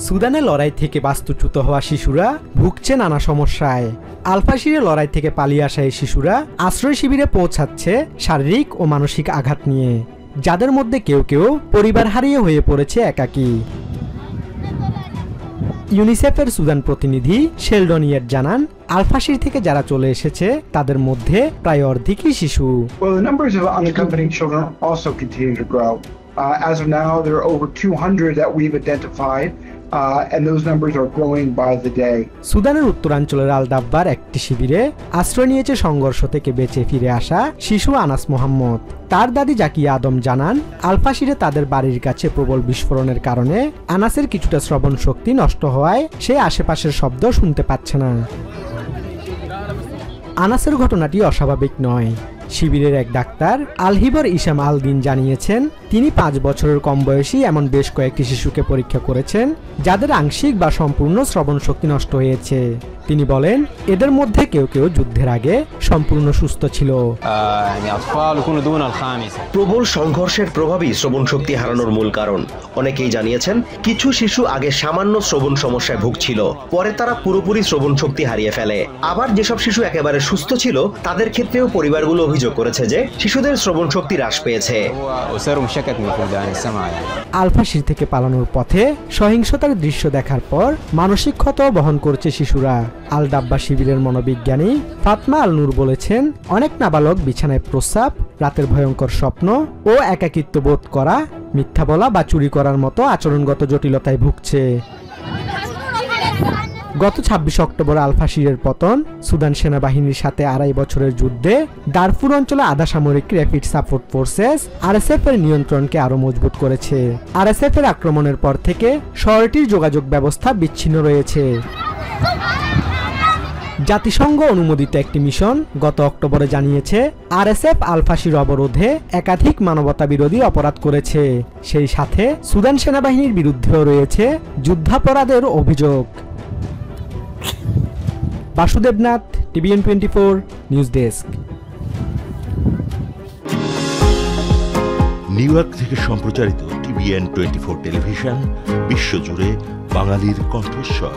সুদানে লড়াই থেকে বাস্তুচ্যুত হওয়া শিশুরা ভুগছে নানা সমস্যায়। আল-ফাশিরে লড়াই থেকে পালিয়ে আসা এই শিশুরা আশ্রয় শিবিরে পৌঁছাচ্ছে শারীরিক ও মানসিক আঘাত নিয়ে, যাদের মধ্যে কেউ কেউ পরিবার হারিয়ে হয়ে পড়েছে একাকী। ইউনিসেফের সুদান প্রতিনিধি শেলডন ইয়েট জানান, আল-ফাশির থেকে যারা চলে এসেছে তাদের মধ্যে প্রায় অর্ধেকই শিশু। Well, the numbers of unaccompanied children also continue to grow. As of now, there are over 200 that we've identified, and those numbers are growing by the day. সুদানের উত্তরাঞ্চলের আল-দাব্বার একটি শিবিরে আশ্রয় নিয়েছে সংঘর্ষ থেকে বেঁচে ফিরে আসা শিশু আনাস মোহাম্মদ। তার দাদি জাকিয়া আদম জানান, আল-ফাশিরে তাদের বাড়ির কাছে প্রবল বিস্ফোরণের কারণে আনাসের কিছুটা শ্রবণ শক্তি নষ্ট হওয়ায় সে আশেপাশের শব্দ শুনতে পাচ্ছে না। আনাসের ঘটনাটি অস্বাভাবিক নয়। শিবিরের এক ডাক্তার আলহিবর ইসাম আল দিন জানিয়েছেন, তিনি 5 বছরের কম বয়সী এমন বেশ কয়েকটি শিশুকে পরীক্ষা করেছেন যাদের আংশিক বা সম্পূর্ণ শ্রবণ শক্তি নষ্ট হয়েছে। তিনি বলেন, এদের মধ্যে কেউ কেউ যুদ্ধের আগে সম্পূর্ণ সুস্থ ছিল। প্রবল সংঘর্ষের প্রভাবই শ্রবণ শক্তি হারানোর মূল কারণ। অনেকেই জানিয়েছেন, কিছু শিশু আগে সামান্য শ্রবণ সমস্যায় ভুগছিল, পরে তারা পুরোপুরি শ্রবণ শক্তি হারিয়ে ফেলে। আবার যেসব শিশু একেবারে সুস্থ ছিল তাদের ক্ষেত্রেও পরিবারগুলো অভিযোগ করেছে যে শিশুদের শ্রবণ শক্তি হ্রাস পেয়েছে। আল-ফাশির থেকে পালানোর পথে সহিংসতার দৃশ্য দেখার পর মানসিক ক্ষত বহন করছে শিশুরা। আল-দাব্বা শিবিরের মনোবিজ্ঞানী ফাতমা আল নূর বলেছেন, অনেক নাবালক বিছানায় প্রস্রাব, রাতের ভয়ঙ্কর স্বপ্ন ও একাকিত্ব বোধ করা, মিথ্যা বলা বা চুরি করার মতো আচরণগত জটিলতায় ভুগছে। গত 26 অক্টোবর আল-ফাশিরের পতন সুদান সেনাবাহিনীর সাথে 2.5 বছরের যুদ্ধে দারফুর অঞ্চলে আধা সামরিক র্যাপিড সাপোর্ট ফোর্সেস আরএসএফ এর নিয়ন্ত্রণকে আরো মজবুত করেছে। আরএসএফ এর আক্রমণের পর থেকে শহরটির যোগাযোগ ব্যবস্থা বিচ্ছিন্ন রয়েছে। জাতিসংঘ অনুমোদিত একটি মিশন গত অক্টোবরে জানিয়েছে, আরএসএফ আল-ফাশির অবরোধে একাধিক মানবতা বিরোধী অপরাধ করেছে। সেই সাথে সুদান সেনাবাহিনীর বিরুদ্ধেও রয়েছে যুদ্ধাপরাধের অভিযোগ। Basudebnath, TVN 24 news desk. New York থেকে সম্প্রচারিত TVN 24 টেলিভিশন বিশ্বজুড়ে বাঙালির কণ্ঠস্বর।